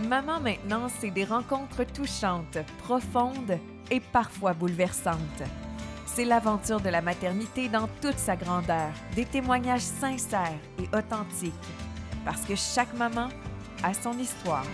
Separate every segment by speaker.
Speaker 1: Maman maintenant, c'est des rencontres touchantes, profondes et parfois bouleversantes. C'est l'aventure de la maternité dans toute sa grandeur, des témoignages sincères et authentiques, parce que chaque maman a son histoire.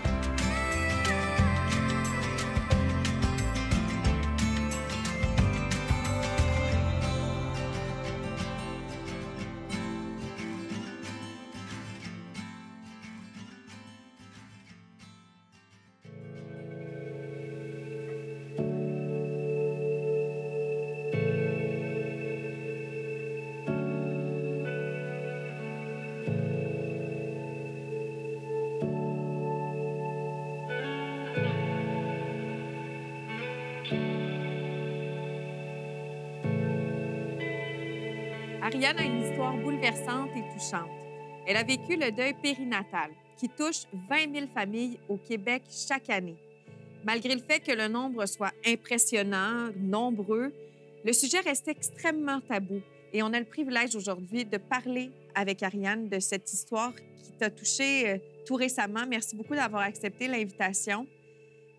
Speaker 2: Ariane a une histoire bouleversante et touchante. Elle a vécu le deuil périnatal, qui touche 20 000 familles au Québec chaque année. Malgré le fait que le nombre soit impressionnant, nombreux, le sujet reste extrêmement tabou. Et on a le privilège aujourd'hui de parler avec Ariane de cette histoire qui t'a touchée tout récemment. Merci beaucoup d'avoir accepté l'invitation.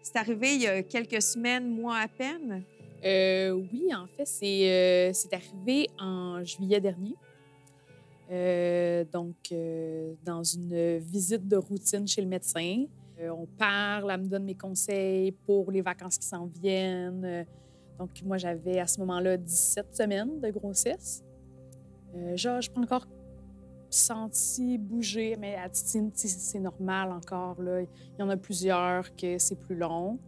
Speaker 2: C'est arrivé il y a quelques semaines, mois à peine.
Speaker 3: Oui, en fait, c'est arrivé en juillet dernier. Dans une visite de routine chez le médecin. On parle, elle me donne mes conseils pour les vacances qui s'en viennent. Donc, moi, j'avais à ce moment-là 17 semaines de grossesse. Je n'ai pas encore senti bouger, mais à Titine, c'est normal encore. Là. Il y en a plusieurs que c'est plus long.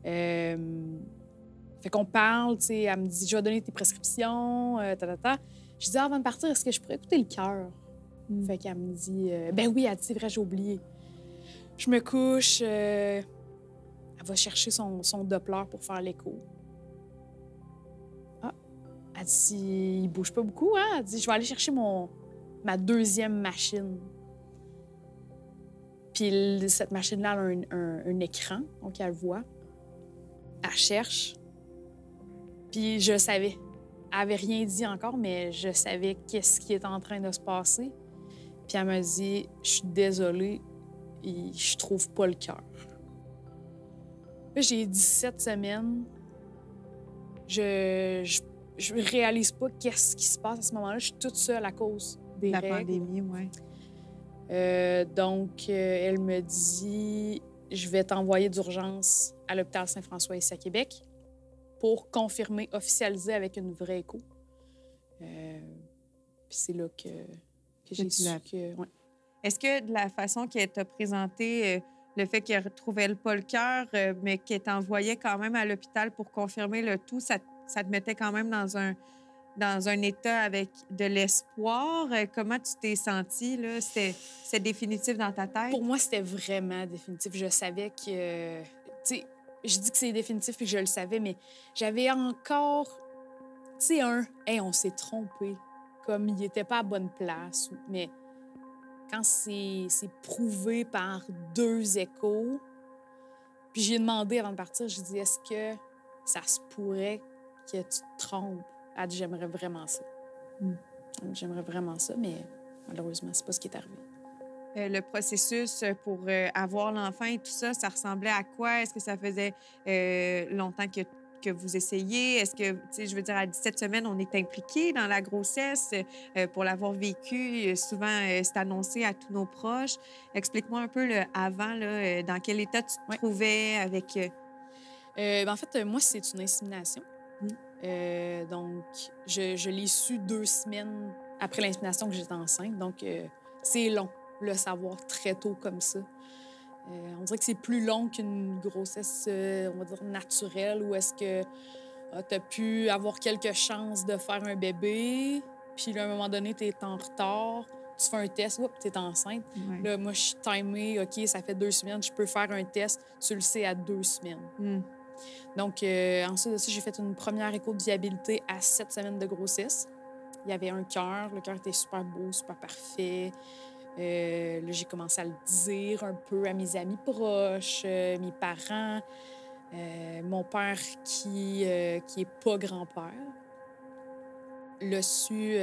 Speaker 3: Fait qu'on parle, tu sais, elle me dit, je vais donner tes prescriptions, Je dis, avant de partir, est-ce que je pourrais écouter le cœur? Fait qu'elle me dit, ben oui, elle dit, c'est vrai, j'ai oublié. Je me couche, elle va chercher son Doppler pour faire l'écho. Ah, elle dit, il bouge pas beaucoup, hein? Elle dit, je vais aller chercher ma deuxième machine. Puis cette machine-là, elle a un écran, donc elle voit. Elle cherche. Puis je savais. Elle avait rien dit encore, mais je savais qu'est-ce qui est en train de se passer. Puis elle m'a dit, je suis désolée, je trouve pas le cœur. Là, j'ai 17 semaines. Je réalise pas qu'est-ce qui se passe à ce moment-là. Je suis toute seule à cause des
Speaker 2: La
Speaker 3: règles.
Speaker 2: pandémie, oui.
Speaker 3: Elle me dit, je vais t'envoyer d'urgence à l'hôpital Saint-François ici à Québec pour confirmer, officialiser avec une vraie écho. Puis c'est là que j'ai su que... Ouais.
Speaker 2: Est-ce que de la façon qu'elle t'a présenté le fait qu'elle ne retrouvait pas le cœur, mais qu'elle t'envoyait quand même à l'hôpital pour confirmer le tout, ça te mettait quand même dans un état avec de l'espoir? Comment tu t'es sentie, là? C'était définitif dans ta tête?
Speaker 3: Pour moi, c'était vraiment définitif. Je savais que... Tu sais, je dis que c'est définitif et que je le savais, mais j'avais encore, tu sais, hey, on s'est trompé. Comme il n'était pas à bonne place. Mais quand c'est prouvé par 2 échos, puis j'ai demandé avant de partir, j'ai dit, est-ce que ça se pourrait que tu te trompes? Elle dit, j'aimerais vraiment ça. J'aimerais vraiment ça, mais malheureusement, c'est pas ce qui est arrivé.
Speaker 2: Le processus pour avoir l'enfant et tout ça, ça ressemblait à quoi? Est-ce que ça faisait longtemps que vous essayez? Est-ce que, tu sais, je veux dire, à 17 semaines, on est impliqué dans la grossesse pour l'avoir vécu. Souvent, c'est annoncé à tous nos proches. Explique-moi un peu le avant, là, dans quel état tu te trouvais avec...
Speaker 3: En fait, moi, c'est une insémination. Donc, je l'ai su 2 semaines après l'insémination que j'étais enceinte. Donc, c'est long, le savoir très tôt comme ça. On dirait que c'est plus long qu'une grossesse, on va dire, naturelle, où est-ce que tu as pu avoir quelques chances de faire un bébé, puis là, à un moment donné, tu es en retard, tu fais un test, tu es enceinte.
Speaker 2: Ouais.
Speaker 3: Là, moi, je suis timée, OK, ça fait 2 semaines, je peux faire un test, tu le sais, à 2 semaines. Donc, ensuite de ça, j'ai fait une première écho de viabilité à 7 semaines de grossesse. Il y avait un cœur. Le cœur était super beau, super parfait. Là, j'ai commencé à le dire un peu à mes amis proches, mes parents, mon père qui est pas grand-père. L'a su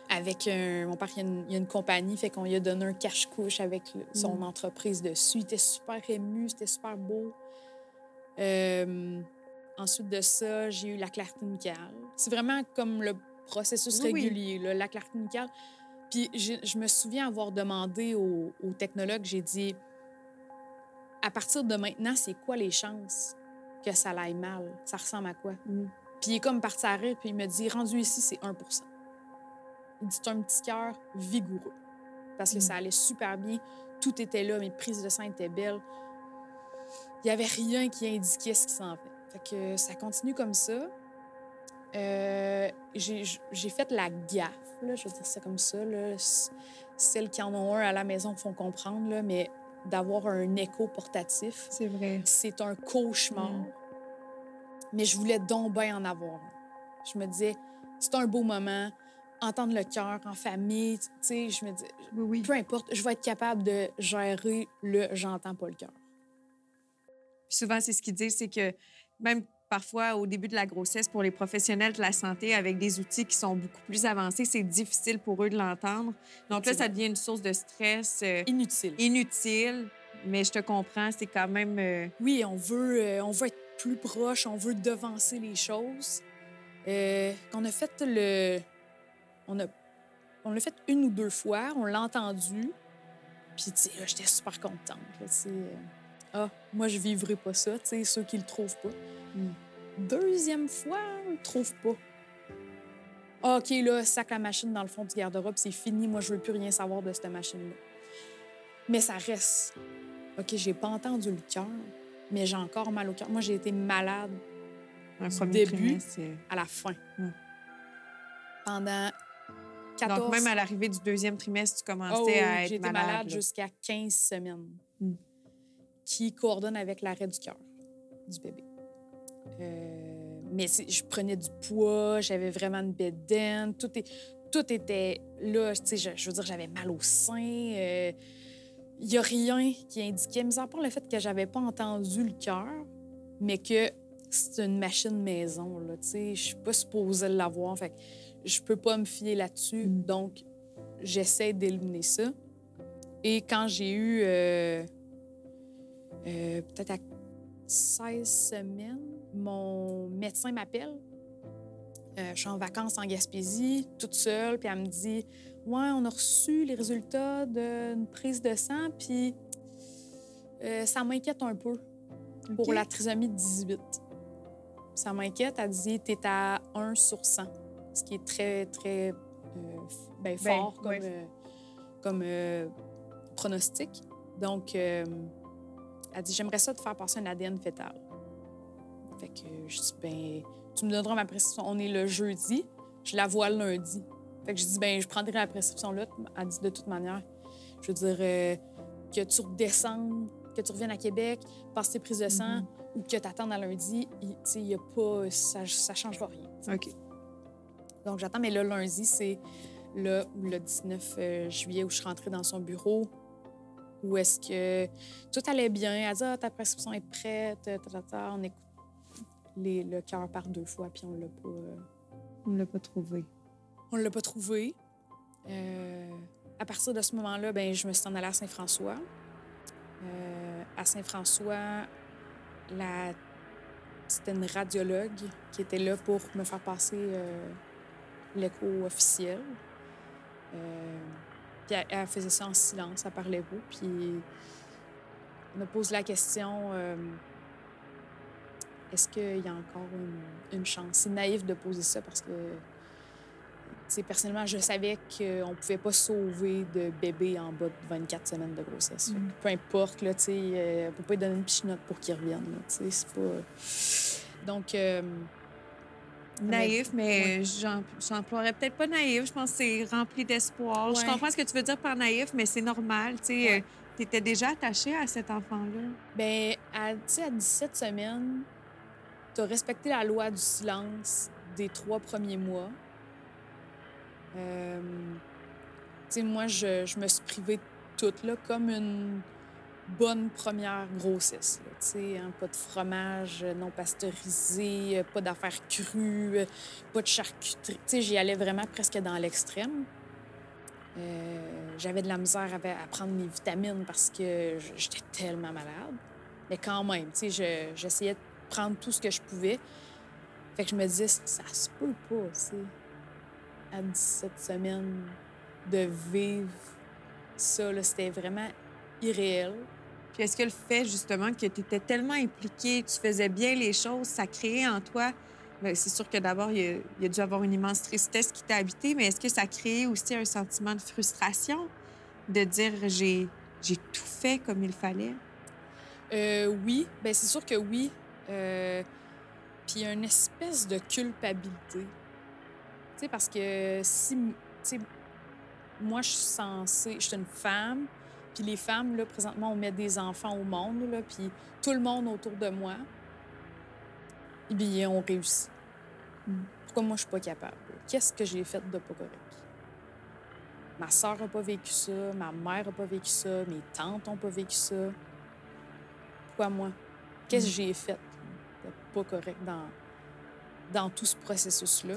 Speaker 3: avec mon père, il y a une compagnie, fait qu'on lui a donné un cache-couche avec son entreprise dessus. Il était super ému, c'était super beau. Ensuite de ça, j'ai eu la clarté nucléaire. C'est vraiment comme le processus régulier, là, la clarté nucléaire. Puis je me souviens avoir demandé au technologue, j'ai dit, à partir de maintenant, c'est quoi les chances que ça aille mal? Ça ressemble à quoi? Puis il est comme parti à rire, puis il me dit, rendu ici, c'est 1 %. Il dit, c'est un petit cœur vigoureux. Parce que ça allait super bien. Tout était là, mes prises de sang étaient belles. Il n'y avait rien qui indiquait ce qui s'en fait. Fait que ça continue comme ça. J'ai fait la gaffe, là, je vais dire ça comme ça. Là. Celles qui en ont un à la maison font comprendre, là, mais d'avoir un écho portatif,
Speaker 2: C'est vrai.
Speaker 3: c'est un cauchemar. Mais je voulais donc bien en avoir un. Je me disais, c'est un beau moment, entendre le cœur en famille, tu sais, je me dis, peu importe, je vais être capable de gérer le « j'entends pas le cœur ».
Speaker 2: Puis souvent, c'est ce qu'ils disent, c'est que même parfois, au début de la grossesse, pour les professionnels de la santé, avec des outils qui sont beaucoup plus avancés, c'est difficile pour eux de l'entendre. Donc là, ça devient une source de stress inutile. Mais je te comprends, c'est quand même...
Speaker 3: Oui, on veut être plus proche, on veut devancer les choses. On a fait on l'a fait 1 ou 2 fois, on l'a entendu. Puis, tu sais, là, j'étais super contente. Moi, je vivrai pas ça, tu sais, ceux qui le trouvent pas. 2e fois, on le trouve pas. OK, là, sac la machine dans le fond du garde-robe, c'est fini. Moi, je veux plus rien savoir de cette machine-là. Mais ça reste. OK, j'ai pas entendu le cœur, mais j'ai encore mal au cœur. Moi, j'ai été malade du début à la fin. Pendant 14...
Speaker 2: Donc, même à l'arrivée du 2e trimestre, tu commençais à être
Speaker 3: j'ai été malade jusqu'à 15 semaines, qui coordonne avec l'arrêt du cœur du bébé. Mais je prenais du poids, j'avais vraiment une bédaine, tout était là. Tu sais, je veux dire, j'avais mal au sein. Il n'y a rien qui indiquait, mis à part le fait que j'avais pas entendu le cœur, mais que c'est une machine maison, là, tu sais, je suis pas supposée l'avoir, fait que je peux pas me fier là-dessus, donc j'essaie d'éliminer ça. Et quand j'ai eu, peut-être à 16 semaines, mon médecin m'appelle. Je suis en vacances en Gaspésie, toute seule, puis elle me dit « Ouais, on a reçu les résultats d'une prise de sang, puis ça m'inquiète un peu pour la trisomie 18. » Ça m'inquiète. Elle dit « T'es à 1 sur 100 », ce qui est très, très fort comme pronostic. Donc, elle dit « J'aimerais ça te faire passer un ADN fœtal. » Fait que je dis « Ben, tu me donneras ma prescription. » On est le jeudi. Je la vois le lundi. Fait que je dis « Ben, je prendrai la prescription là. » Elle dit « De toute manière, je veux dire, que tu redescendes, que tu reviennes à Québec, passes tes prises de sang ou que tu attendes à lundi, il y a pas... Ça changera rien. T'sais.
Speaker 2: OK.
Speaker 3: Donc, j'attends. Mais le lundi, c'est le 19 juillet où je suis rentrée dans son bureau, où est-ce que tout allait bien. Elle dit « Ah, ta prescription est prête. » On écoute le cœur par 2 fois, puis on l'a pas...
Speaker 2: On l'a pas trouvé.
Speaker 3: On l'a pas trouvé. À partir de ce moment-là, ben, je me suis en allée à Saint-François. À Saint-François, c'était une radiologue qui était là pour me faire passer l'écho officiel. Puis elle faisait ça en silence, elle parlait pas. Puis on a posé la question... Est-ce qu'il y a encore une chance? C'est naïf de poser ça parce que, personnellement, je savais qu'on ne pouvait pas sauver de bébé en bas de 24 semaines de grossesse. Peu importe, là, on ne peut pas lui donner une pichinotte pour qu'il revienne. Là, c'est pas... Donc...
Speaker 2: naïf, mais j'emploierais peut-être pas naïf. Je pense que c'est rempli d'espoir. Je comprends ce que tu veux dire par naïf, mais c'est normal. Tu étais déjà attachée à cet enfant-là?
Speaker 3: Bien, à 17 semaines... Tu as respecté la loi du silence des 3 premiers mois. Moi, je me suis privée de tout, là, comme une bonne première grossesse. Pas de fromage non pasteurisé, pas d'affaires crues, pas de charcuterie. J'y allais vraiment presque dans l'extrême. J'avais de la misère à prendre mes vitamines parce que j'étais tellement malade. Mais quand même, tu sais, j'essayais de prendre tout ce que je pouvais. Fait que je me disais, ça se peut pas, tu sais, à 17 semaines, de vivre ça, là, c'était vraiment irréel.
Speaker 2: Puis est-ce que le fait, justement, que tu étais tellement impliquée, tu faisais bien les choses, ça créait en toi... Bien, c'est sûr que d'abord, il y a dû avoir une immense tristesse qui t'a habité, mais est-ce que ça créait aussi un sentiment de frustration de dire j'ai tout fait comme il fallait?
Speaker 3: Oui, ben c'est sûr que oui. Puis il y a une espèce de culpabilité. Tu sais, parce que si, tu sais, moi, je suis censée... Je suis une femme, puis les femmes, là, présentement, on met des enfants au monde, là, puis tout le monde autour de moi, eh bien, on réussit. Pourquoi moi, je suis pas capable? Qu'est-ce que j'ai fait de pas correct? Ma sœur n'a pas vécu ça, ma mère n'a pas vécu ça, mes tantes n'ont pas vécu ça. Pourquoi moi? Qu'est-ce que j'ai fait de pas correct dans tout ce processus-là?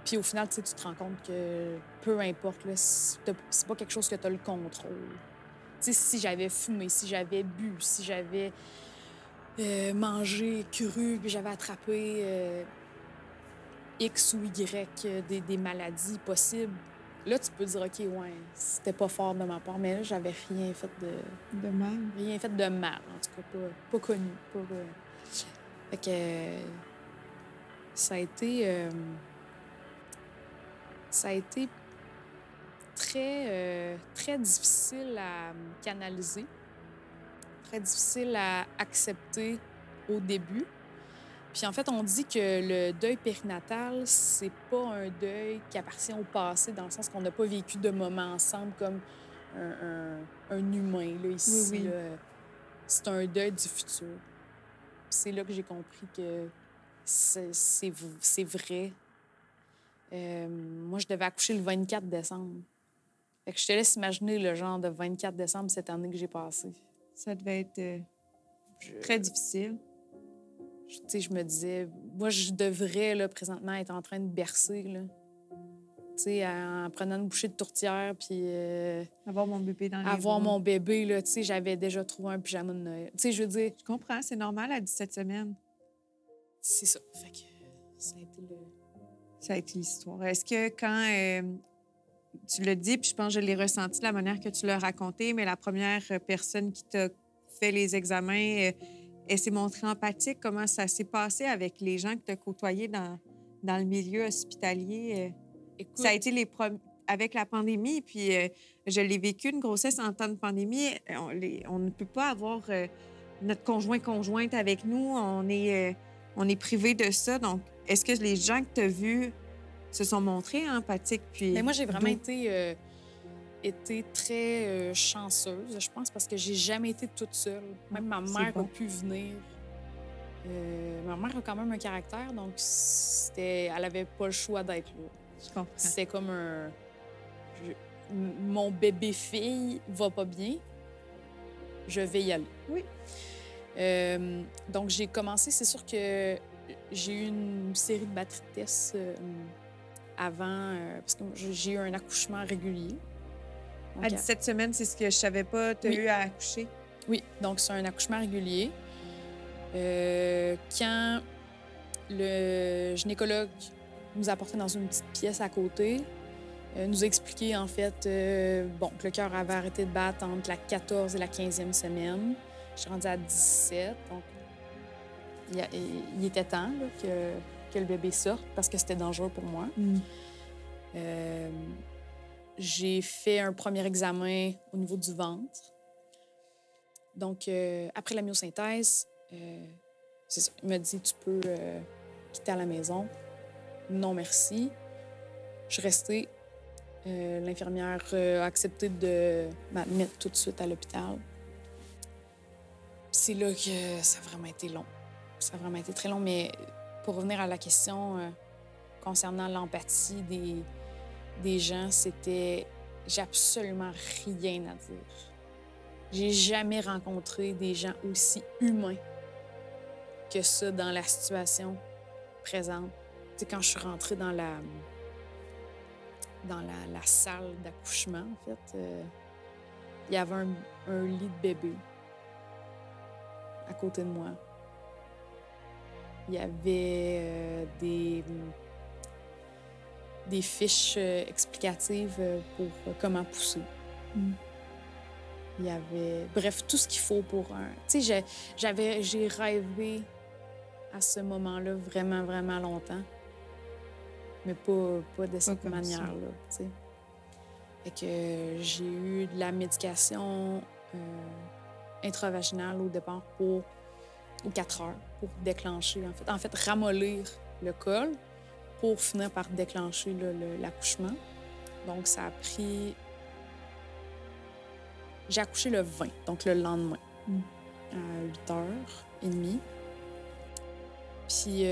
Speaker 3: Puis au final, tu sais, tu te rends compte que peu importe, là, c'est pas quelque chose que tu as le contrôle. Tu sais, si j'avais fumé, si j'avais bu, si j'avais mangé cru, puis j'avais attrapé X ou Y des maladies possibles, là, tu peux dire, OK, ouais, c'était pas fort de ma part, mais là, j'avais rien fait
Speaker 2: De même.
Speaker 3: rien fait de mal, en tout cas, pas connu. Fait que ça a été très difficile à canaliser, très difficile à accepter au début. Puis en fait, on dit que le deuil périnatal, c'est pas un deuil qui appartient au passé, dans le sens qu'on n'a pas vécu de moments ensemble comme un humain, là, ici.
Speaker 2: Oui, oui.
Speaker 3: Là. C'est un deuil du futur. Puis c'est là que j'ai compris que c'est vrai. Moi, je devais accoucher le 24 décembre. Fait que je te laisse imaginer le genre de 24 décembre cette année que j'ai passé.
Speaker 2: Ça devait être très difficile.
Speaker 3: Tu sais, je me disais, moi, je devrais, là, présentement, être en train de bercer, là. Tu sais, en prenant une bouchée de tourtière, puis
Speaker 2: Avoir mon bébé dans les
Speaker 3: avoir
Speaker 2: bras.
Speaker 3: mon bébé, là. Tu sais, j'avais déjà trouvé un pyjama de Noël. Tu sais, je veux dire,
Speaker 2: Je comprends, c'est normal à 17 semaines.
Speaker 3: c'est ça. Fait que ça a été le...
Speaker 2: Ça a été l'histoire. Est-ce que quand tu l'as dit, puis je pense que je l'ai ressenti de la manière que tu l'as raconté, mais la première personne qui t'a fait les examens, elle s'est montrée empathique? Comment ça s'est passé avec les gens que tu as côtoyés dans le milieu hospitalier?
Speaker 3: Écoute,
Speaker 2: Ça a été avec la pandémie, puis je l'ai vécu, une grossesse en temps de pandémie. On ne peut pas avoir notre conjointe avec nous. On est privé de ça. Donc, est-ce que les gens que tu as vus se sont montrés empathiques? Puis
Speaker 3: mais moi, j'ai vraiment
Speaker 2: d'où-
Speaker 3: été très chanceuse, je pense, parce que j'ai jamais été toute seule. Même ma
Speaker 2: c'est
Speaker 3: mère
Speaker 2: bon.
Speaker 3: a pu venir. Ma mère a quand même un caractère, donc elle avait pas le choix d'être là.
Speaker 2: Je comprends.
Speaker 3: C'était comme mon bébé-fille va pas bien, je vais y aller.
Speaker 2: Oui.
Speaker 3: Donc, j'ai commencé, c'est sûr que j'ai eu une série de batteries de tests avant, parce que j'ai eu un accouchement régulier. Donc,
Speaker 2: À 17 semaines, c'est ce que je savais pas. Tu as
Speaker 3: Oui.
Speaker 2: eu à accoucher.
Speaker 3: Oui, donc c'est un accouchement régulier. Quand le gynécologue nous a apporté dans une petite pièce à côté, nous a expliqué, en fait, que le cœur avait arrêté de battre entre la 14e et la 15e semaine. Je suis rendue à 17, donc il était temps là, que le bébé sorte parce que c'était dangereux pour moi. J'ai fait un premier examen au niveau du ventre. Donc, après la myosynthèse, c'est ça. Il m'a dit, tu peux quitter à la maison. Non, merci. Je suis restée. L'infirmière a accepté de m'admettre tout de suite à l'hôpital. C'est là que ça a vraiment été long. Ça a vraiment été très long, mais pour revenir à la question concernant l'empathie des gens, c'était... J'ai absolument rien à dire. J'ai jamais rencontré des gens aussi humains que ça dans la situation présente. Tu sais, quand je suis rentrée dans dans la salle d'accouchement, en fait, il y avait un lit de bébé à côté de moi. Il y avait des fiches explicatives pour comment pousser. Il y avait... Bref, tout ce qu'il faut pour un... Tu sais, j'ai rêvé à ce moment-là vraiment, vraiment longtemps. Mais pas de cette manière-là, tu sais. Fait que j'ai eu de la médication intravaginale au départ pour 4 heures pour déclencher, en fait, ramollir le col pour finir par déclencher l'accouchement. Donc, ça a pris... J'ai accouché le 20, donc le lendemain, à 8h30. Puis,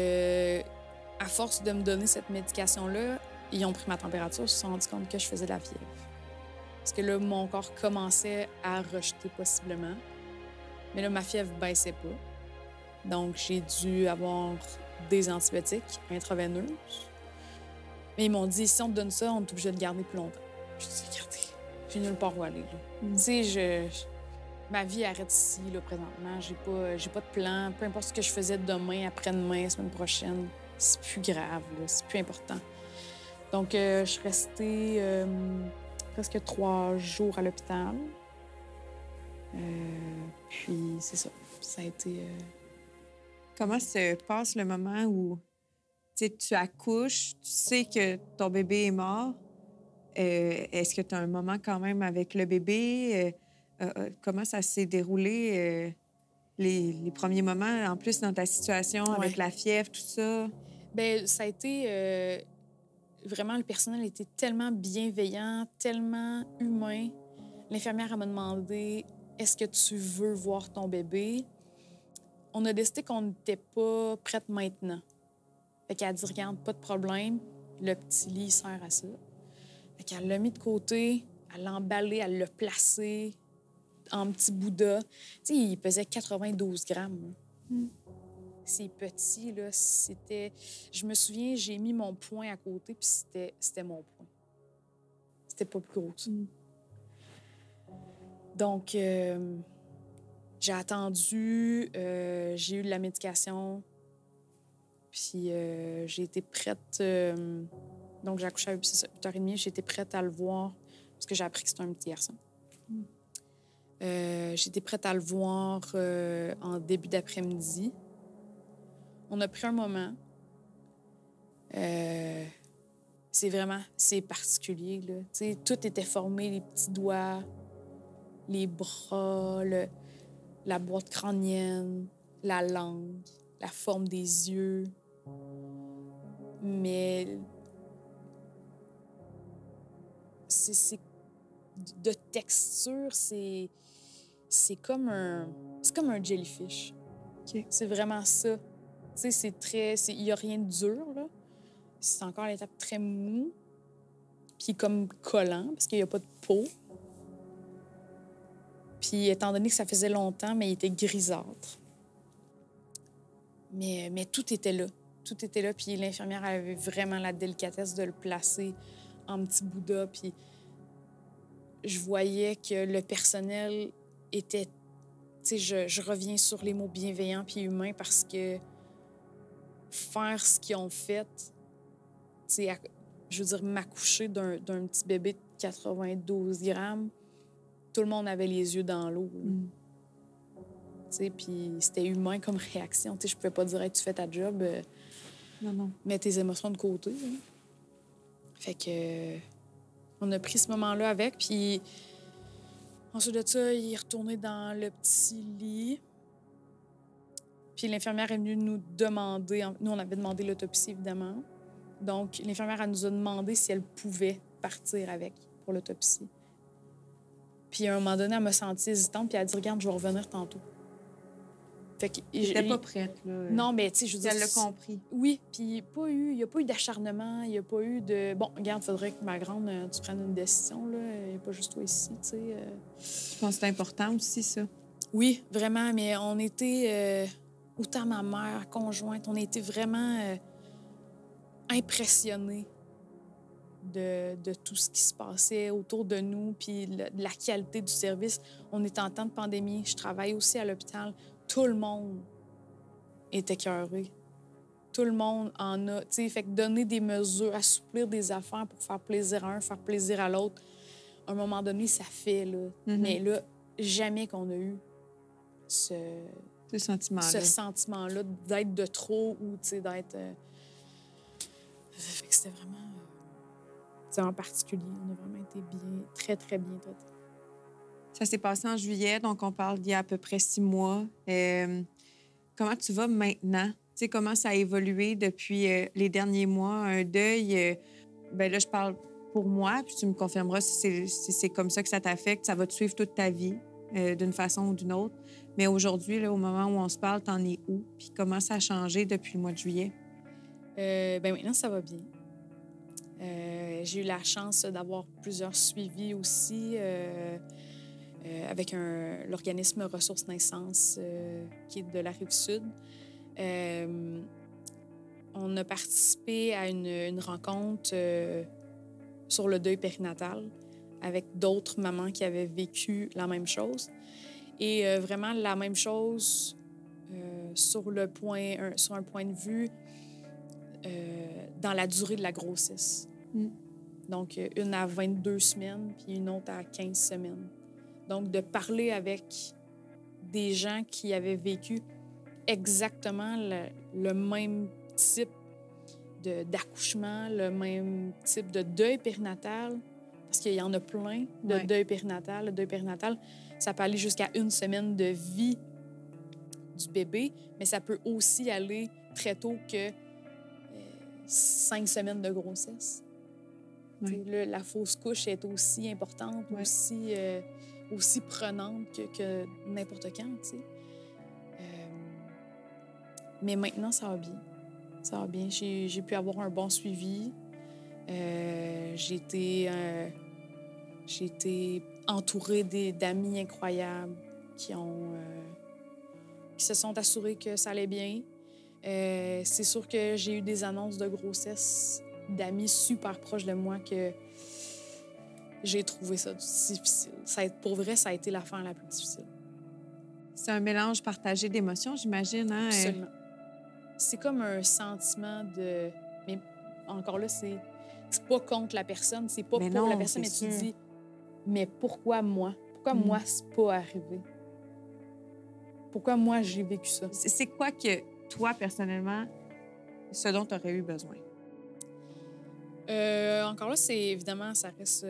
Speaker 3: à force de me donner cette médication-là, ils ont pris ma température, ils se sont rendus compte que je faisais de la fièvre. Parce que là, mon corps commençait à rejeter possiblement. Mais là, ma fièvre ne baissait pas. Donc, j'ai dû avoir des antibiotiques intraveineuses. Mais ils m'ont dit, si on te donne ça, on est obligé de le garder plus longtemps. Je dis, regardez, j'ai nulle part où aller. Tu sais, ma vie arrête ici, là, présentement. J'ai pas de plan. Peu importe ce que je faisais demain, après-demain, semaine prochaine, c'est plus grave, là, c'est plus important. Donc, je suis restée presque 3 jours à l'hôpital. Puis, c'est ça. Ça a été...
Speaker 2: Comment se passe le moment où tu accouches, tu sais que ton bébé est mort? Est-ce que tu as un moment quand même avec le bébé? Comment ça s'est déroulé, les premiers moments, en plus dans ta situation avec la fièvre, tout ça?
Speaker 3: Bien, ça a été... Vraiment, le personnel était tellement bienveillant, tellement humain. L'infirmière elle m'a demandé, est-ce que tu veux voir ton bébé? On a décidé qu'on n'était pas prête maintenant. Fait qu'elle a dit, regarde, pas de problème, le petit lit sert à ça. Fait qu'elle l'a mis de côté, elle l'a emballé, elle l'a placé en petit Bouddha. Tu sais, il pesait 92 grammes. C'est petit, là, c'était... Je me souviens, j'ai mis mon poing à côté, puis c'était mon poing. C'était pas plus gros que ça. Donc, j'ai attendu, j'ai eu de la médication, puis j'ai été prête... donc, j'ai accouché à 8h30, j'ai été prête à le voir, parce que j'ai appris que c'était un petit garçon. J'ai été prête à le voir en début d'après-midi. On a pris un moment. C'est particulier, là. Tu sais, tout était formé, les petits doigts, les bras, la boîte crânienne, la langue, la forme des yeux. Mais c'est de texture, c'est comme un jellyfish.
Speaker 2: Okay.
Speaker 3: C'est vraiment ça. Tu sais, il n'y a rien de dur, là. C'est encore à l'étape très mou, puis comme collant, parce qu'il n'y a pas de peau. Puis, étant donné que ça faisait longtemps, mais il était grisâtre. Mais tout était là. Tout était là, puis l'infirmière avait vraiment la délicatesse de le placer en petit Bouddha, puis je voyais que le personnel était... Tu sais, je reviens sur les mots bienveillants puis humains parce que faire ce qu'ils ont fait, tu sais, je veux dire, m'accoucher d'un petit bébé de 92 grammes, tout le monde avait les yeux dans l'eau. Tu sais, puis c'était humain comme réaction. Tu sais, je pouvais pas dire hey, « tu fais ta job,
Speaker 2: non.
Speaker 3: Mets tes émotions de côté. » Fait que on a pris ce moment-là avec, puis ensuite de ça, il est retourné dans le petit lit. Puis l'infirmière est venue nous demander... Nous, on avait demandé l'autopsie, évidemment. Donc, l'infirmière, elle nous a demandé si elle pouvait partir avec pour l'autopsie. Puis à un moment donné, elle m'a sentie hésitante, puis elle a dit « Regarde, je vais revenir tantôt. » Fait que...
Speaker 2: J'étais pas prête, là.
Speaker 3: Non, mais tu sais, je veux dire...
Speaker 2: Elle l'a compris.
Speaker 3: Oui, puis il n'y a pas eu d'acharnement, il n'y a pas eu de... Bon, regarde, il faudrait que ma grande, tu prennes une décision, là. Il n'y a pas juste toi ici, tu sais.
Speaker 2: Je pense que c'est important aussi, ça.
Speaker 3: Oui, vraiment, mais on était... autant ma mère, conjointe, on a été vraiment impressionnés de tout ce qui se passait autour de nous, puis de la qualité du service. On est en temps de pandémie. Je travaille aussi à l'hôpital. Tout le monde est écœuré. Tout le monde en a. Tu sais, fait que donner des mesures, assouplir des affaires pour faire plaisir à un, faire plaisir à l'autre, à un moment donné, ça fait, là. Mais là, jamais qu'on a eu ce sentiment-là d'être de trop ou, tu sais, d'être... Fait que c'était vraiment... en particulier, on a vraiment été bien, très, très bien traités.
Speaker 2: Ça s'est passé en juillet, donc on parle d'il y a à peu près 6 mois. Comment tu vas maintenant? Tu sais, comment ça a évolué depuis les derniers mois? Un deuil, ben là, je parle pour moi, puis tu me confirmeras si c'est comme ça que ça t'affecte. Ça va te suivre toute ta vie, d'une façon ou d'une autre. Mais aujourd'hui, là, au moment où on se parle, t'en es où? Puis comment ça a changé depuis le mois de juillet?
Speaker 3: Ben maintenant, ça va bien. J'ai eu la chance d'avoir plusieurs suivis aussi avec l'organisme Ressources Naissance qui est de la Rive-Sud. On a participé à une rencontre sur le deuil périnatal avec d'autres mamans qui avaient vécu la même chose. Et vraiment la même chose sur un point de vue dans la durée de la grossesse. Donc, une à 22 semaines, puis une autre à 15 semaines. Donc, de parler avec des gens qui avaient vécu exactement le même type d'accouchement, le même type de deuil périnatal, parce qu'il y en a plein de deuil périnatal. Le deuil périnatal, ça peut aller jusqu'à 1 semaine de vie du bébé, mais ça peut aussi aller très tôt que 5 semaines de grossesse. Là, la fausse couche est aussi importante, aussi prenante que n'importe quand. Mais maintenant, ça va bien. Ça va bien. J'ai pu avoir un bon suivi. J'ai été entourée d'amis incroyables qui se sont assurés que ça allait bien. C'est sûr que j'ai eu des annonces de grossesse d'amis super proches de moi que j'ai trouvé ça difficile. Pour vrai, ça a été l'affaire la plus difficile.
Speaker 2: C'est un mélange partagé d'émotions, j'imagine, hein?
Speaker 3: Absolument. C'est comme un sentiment de... Mais encore là, c'est pas contre la personne, c'est pas pour la personne, mais tu te dis, mais pourquoi moi? Pourquoi moi, c'est pas arrivé? Pourquoi moi, j'ai vécu ça?
Speaker 2: C'est quoi que, toi, personnellement, ce dont tu aurais eu besoin?
Speaker 3: Encore là, c'est évidemment, ça reste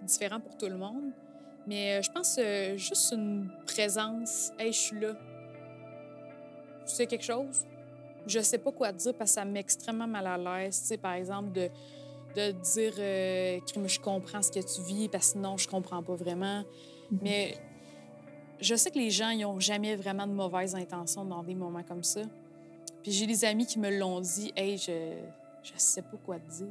Speaker 3: différent pour tout le monde. Mais je pense juste une présence. Hey, je suis là. Tu sais quelque chose? Je sais pas quoi te dire parce que ça me met extrêmement mal à l'aise. Tu sais, par exemple, de dire je comprends ce que tu vis parce que non, je comprends pas vraiment. Mais je sais que les gens, ils ont jamais vraiment de mauvaises intentions dans des moments comme ça. Puis j'ai des amis qui me l'ont dit. Hey, je sais pas quoi te dire.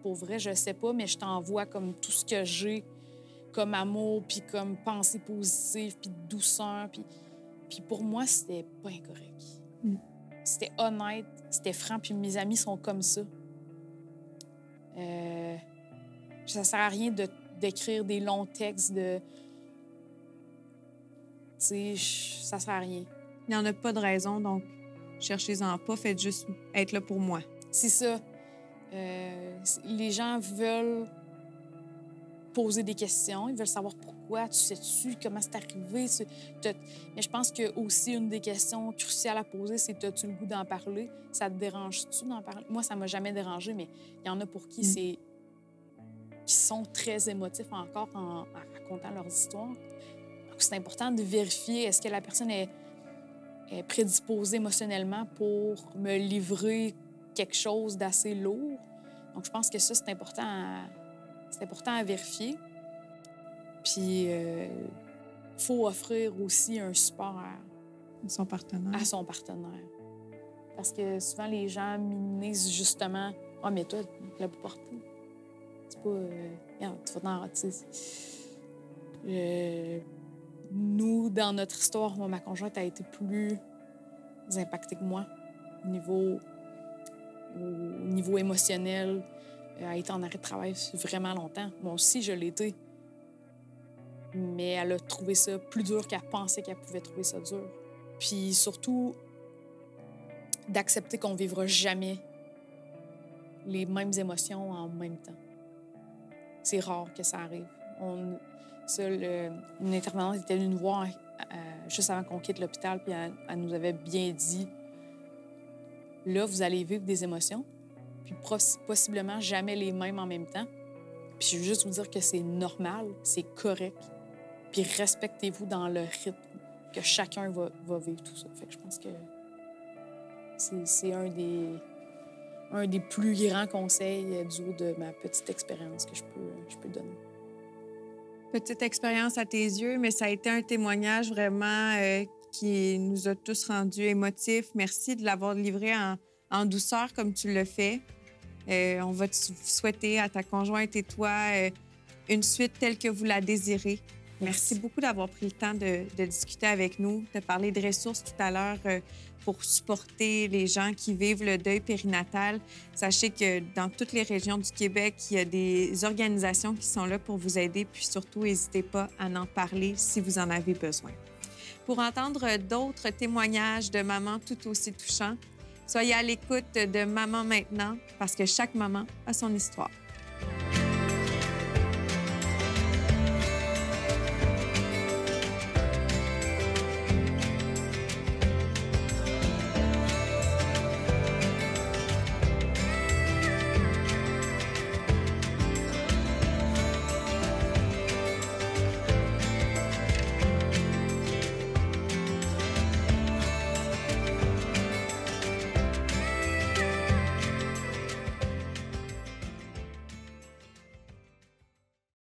Speaker 3: Pour vrai, je sais pas, mais je t'envoie comme tout ce que j'ai, comme amour, puis comme pensée positive, puis douceur. Puis pour moi, c'était pas incorrect. C'était honnête, c'était franc, puis mes amis sont comme ça. Ça sert à rien d'écrire des longs textes de... Tu sais, ça sert à rien.
Speaker 2: Il n'y en a pas de raison, donc cherchez-en pas, faites juste être là pour moi.
Speaker 3: C'est ça. Les gens veulent poser des questions, ils veulent savoir pourquoi, tu sais-tu, comment c'est arrivé. Mais je pense que aussi une des questions cruciales à poser, c'est as-tu le goût d'en parler? Ça te dérange-tu d'en parler? Moi, ça m'a jamais dérangé, mais il y en a pour qui qui sont très émotifs encore en racontant leurs histoires. Donc, c'est important de vérifier est-ce que la personne est prédisposée émotionnellement pour me livrer quelque chose d'assez lourd. Donc, je pense que ça, c'est important à vérifier. Puis, il faut offrir aussi un support
Speaker 2: à son partenaire.
Speaker 3: Parce que souvent, les gens minimisent justement « Ah, mais toi, tu l'as pas porté. C'est pas... regarde, tu vas t'en... » Nous, dans notre histoire, moi, ma conjointe a été plus impactée que moi au niveau émotionnel. Elle a été en arrêt de travail vraiment longtemps. Moi aussi, je l'ai été. Mais elle a trouvé ça plus dur qu'elle pensait qu'elle pouvait trouver ça dur. Puis surtout, d'accepter qu'on ne vivra jamais les mêmes émotions en même temps. C'est rare que ça arrive. Une intervenante était venue nous voir juste avant qu'on quitte l'hôpital, puis elle nous avait bien dit, là, vous allez vivre des émotions, puis possiblement jamais les mêmes en même temps. Puis je veux juste vous dire que c'est normal, c'est correct, puis respectez-vous dans le rythme que chacun va vivre tout ça. Fait que je pense que c'est un des plus grands conseils du haut de ma petite expérience que je peux donner.
Speaker 2: Petite expérience à tes yeux, mais ça a été un témoignage vraiment qui nous a tous rendus émotifs. Merci de l'avoir livré en douceur comme tu le fais. On va te souhaiter à ta conjointe et toi une suite telle que vous la désirez. Merci beaucoup d'avoir pris le temps de discuter avec nous, de parler de ressources tout à l'heure pour supporter les gens qui vivent le deuil périnatal. Sachez que dans toutes les régions du Québec, il y a des organisations qui sont là pour vous aider, puis surtout, n'hésitez pas à en parler si vous en avez besoin. Pour entendre d'autres témoignages de mamans tout aussi touchants, soyez à l'écoute de Maman maintenant, parce que chaque maman a son histoire.